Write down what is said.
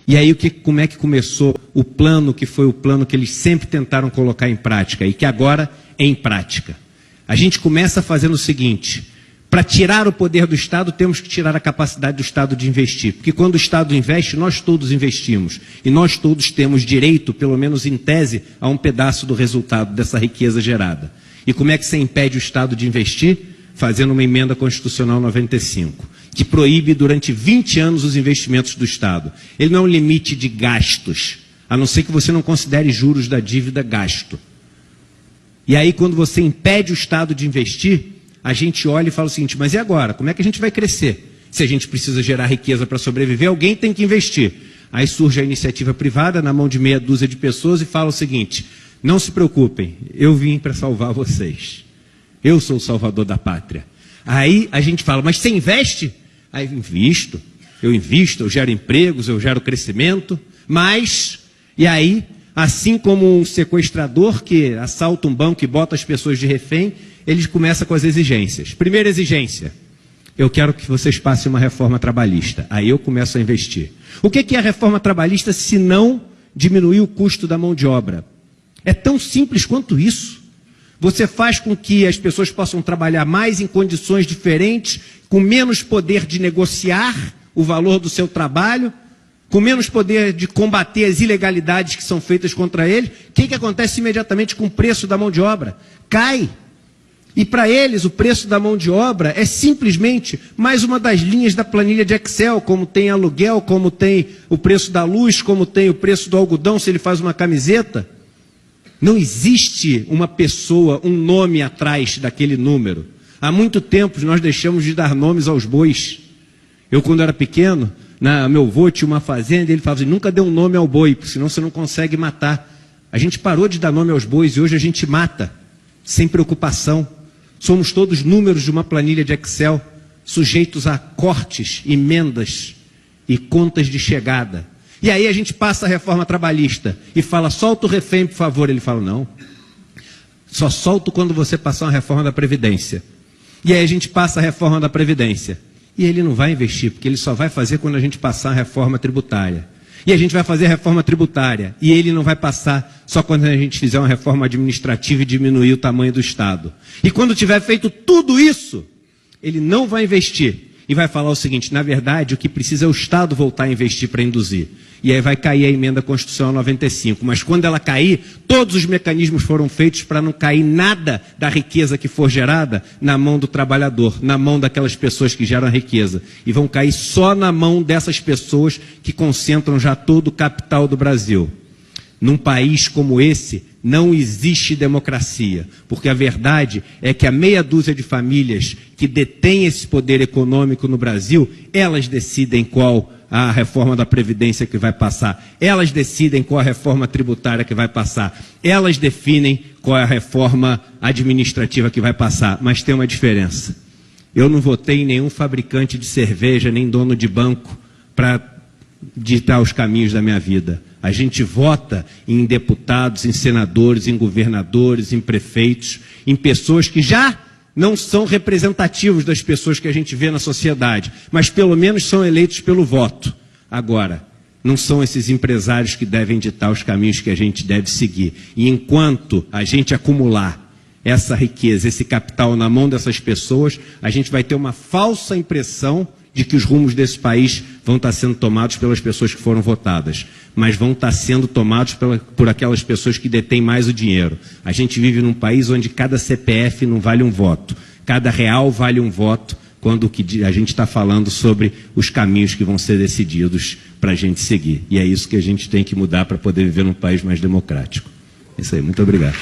E aí como é que começou o plano, que foi o plano que eles sempre tentaram colocar em prática e que agora é em prática? A gente começa fazendo o seguinte: para tirar o poder do Estado, temos que tirar a capacidade do Estado de investir. Porque quando o Estado investe, nós todos investimos. E nós todos temos direito, pelo menos em tese, a um pedaço do resultado dessa riqueza gerada. E como é que você impede o Estado de investir? Fazendo uma emenda constitucional 95, que proíbe durante 20 anos os investimentos do Estado. Ele não é um limite de gastos, a não ser que você não considere juros da dívida gasto. E aí, quando você impede o Estado de investir, a gente olha e fala o seguinte: mas e agora? Como é que a gente vai crescer? Se a gente precisa gerar riqueza para sobreviver, alguém tem que investir. Aí surge a iniciativa privada, na mão de meia dúzia de pessoas, e fala o seguinte: não se preocupem, eu vim para salvar vocês. Eu sou o salvador da pátria. Aí a gente fala: mas você investe? Aí eu invisto, eu gero empregos, eu gero crescimento, mas... E aí, assim como um sequestrador que assalta um banco e bota as pessoas de refém, eles começam com as exigências. Primeira exigência: eu quero que vocês passem uma reforma trabalhista. Aí eu começo a investir. O que é a reforma trabalhista se não diminuir o custo da mão de obra? É tão simples quanto isso. Você faz com que as pessoas possam trabalhar mais em condições diferentes, com menos poder de negociar o valor do seu trabalho, com menos poder de combater as ilegalidades que são feitas contra eles. O que acontece imediatamente com o preço da mão de obra? Cai. E para eles o preço da mão de obra é simplesmente mais uma das linhas da planilha de Excel, como tem aluguel, como tem o preço da luz, como tem o preço do algodão se ele faz uma camiseta. Não existe uma pessoa, um nome atrás daquele número. Há muito tempo nós deixamos de dar nomes aos bois. Eu, quando era pequeno, meu avô tinha uma fazenda e ele falava assim: nunca dê um nome ao boi, porque senão você não consegue matar. A gente parou de dar nome aos bois e hoje a gente mata, sem preocupação. Somos todos números de uma planilha de Excel, sujeitos a cortes, emendas e contas de chegada. E aí a gente passa a reforma trabalhista e fala: solta o refém, por favor. Ele fala: não, só solto quando você passar uma reforma da Previdência. E aí a gente passa a reforma da Previdência. E ele não vai investir, porque ele só vai fazer quando a gente passar a reforma tributária. E a gente vai fazer a reforma tributária. E ele não vai passar só quando a gente fizer uma reforma administrativa e diminuir o tamanho do Estado. E quando tiver feito tudo isso, ele não vai investir. E vai falar o seguinte: na verdade, o que precisa é o Estado voltar a investir para induzir. E aí vai cair a emenda constitucional 95. Mas quando ela cair, todos os mecanismos foram feitos para não cair nada da riqueza que for gerada na mão do trabalhador, na mão daquelas pessoas que geram a riqueza. E vão cair só na mão dessas pessoas que concentram já todo o capital do Brasil. Num país como esse, não existe democracia, porque a verdade é que a meia dúzia de famílias que detêm esse poder econômico no Brasil, elas decidem qual a reforma da Previdência que vai passar, elas decidem qual a reforma tributária que vai passar, elas definem qual é a reforma administrativa que vai passar, mas tem uma diferença. Eu não votei em nenhum fabricante de cerveja, nem dono de banco, para ditar os caminhos da minha vida. A gente vota em deputados, em senadores, em governadores, em prefeitos, em pessoas que já não são representativos das pessoas que a gente vê na sociedade, mas pelo menos são eleitos pelo voto. Agora, não são esses empresários que devem ditar os caminhos que a gente deve seguir. E enquanto a gente acumular essa riqueza, esse capital na mão dessas pessoas, a gente vai ter uma falsa impressão de que os rumos desse país vão estar sendo tomados pelas pessoas que foram votadas, mas vão estar sendo tomados por aquelas pessoas que detêm mais o dinheiro. A gente vive num país onde cada CPF não vale um voto, cada real vale um voto, quando a gente está falando sobre os caminhos que vão ser decididos para a gente seguir. E é isso que a gente tem que mudar para poder viver num país mais democrático. É isso aí, muito obrigado.